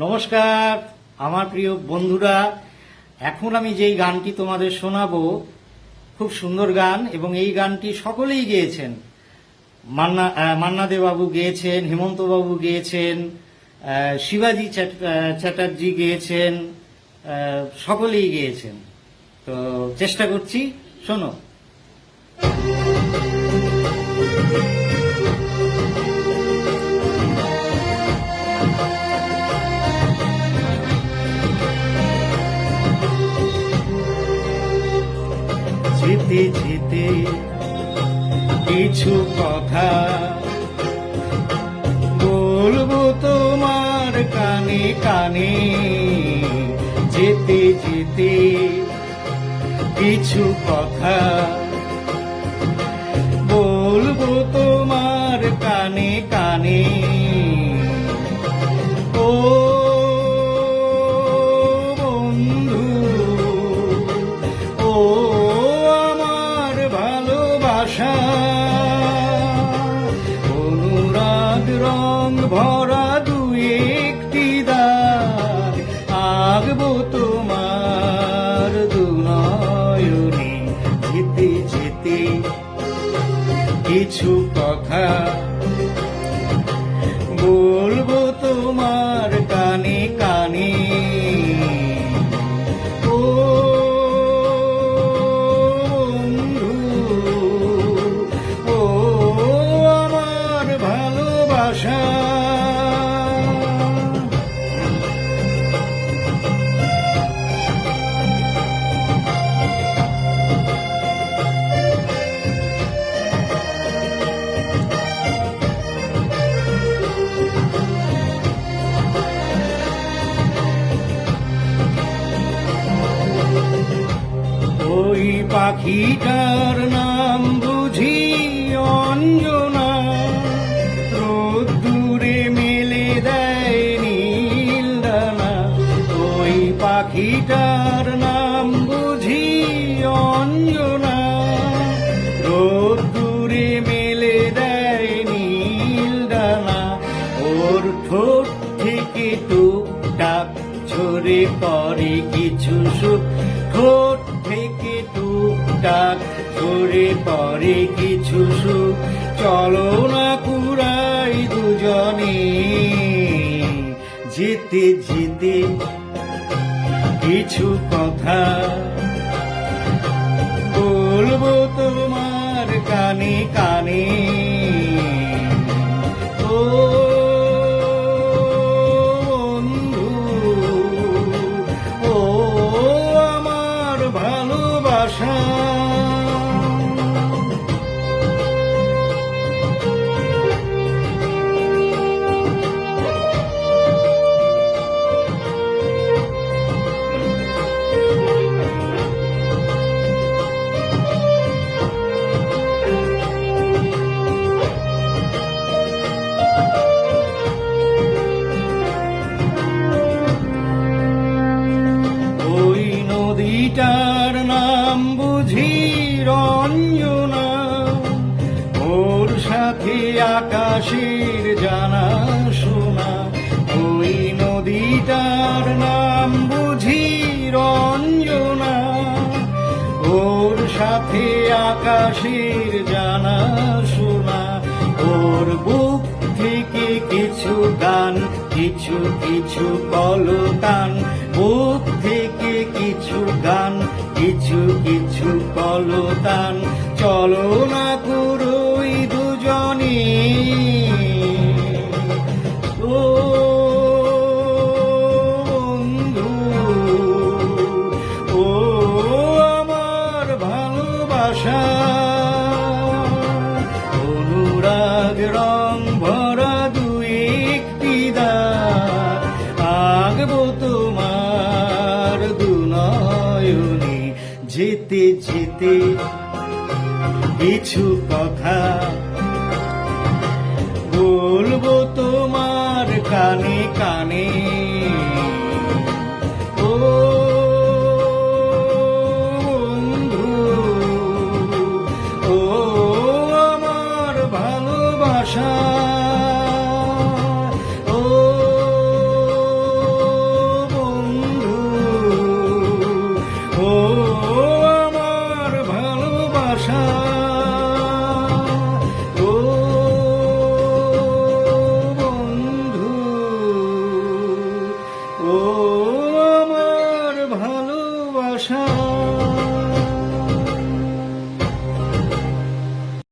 নমস্কার আমার প্রিয় বন্ধুরা। এখন আমি যেই গানটি তোমাদের শোনাবো খুব সুন্দর গান, এবং এই গানটি সকলেই গেয়েছেন। মান্না দে বাবু গেয়েছেন, হেমন্ত বাবু গেয়েছেন, শিবাজি চ্যাটার্জি গেয়েছেন, সকলেই গেয়েছেন। তো চেষ্টা করছি, শোনো। যেতে যেতে কিছু কথা বলবো তোমার কানে কানে, যেতে যেতে কিছু কথা বলবো তোমার কানে কানে। ও বন্ধু, ও আমার ভালোবাসা, অনুরাগ রং ভরা দুই একটি দাগ আঁকবো তোমার দুনয়নে। যেতে যেতে কিছু কথা বলবো তোমার কানে কানে। ও বন্ধু, ও আমার ভালোবাসা। ওই পাখিটার নাম বুঝি অঞ্জনা, রোদ্দুরে মেলে দেয় নীল ডানা। ওই পাখিটার নাম বুঝি অঞ্জনা, রোদ্দুরে মেলে দেয় নীল ডানা। ওর ঠোঁট থেকে টুকটাক ঝরে পড়ে কিছু সুখ, ঠোঁট থেকে টুকটাক ঝরে পড়ে কিছু সুখ। চলো না কুড়াই দুজনে, যেতে যেতে কিছু কথা বলবো তোমার কানে কানে। ও বন্ধু, ও আমার ভালোবাসা। ওই নদীটার নাম বুঝি রঞ্জনা, ওর সাথে আকাশের জানা শোনা। ওই নদীটার নাম বুঝি রঞ্জনা, ওর সাথে আকাশের জানা শোনা। ওর বুক থেকে কিছু গান, কিছু কিছু কলতান। বুক থেকে কিছু গান, কিছু কিছু কলতান। চলো না কুড়োই দুজনে, ও বন্ধু, ও আমার ভালোবাসা। অনুরাগ রং ভরা দুই একটি দাগ আঁকবো তোমার দুনয়নে। যেতে যেতে কিছু কথা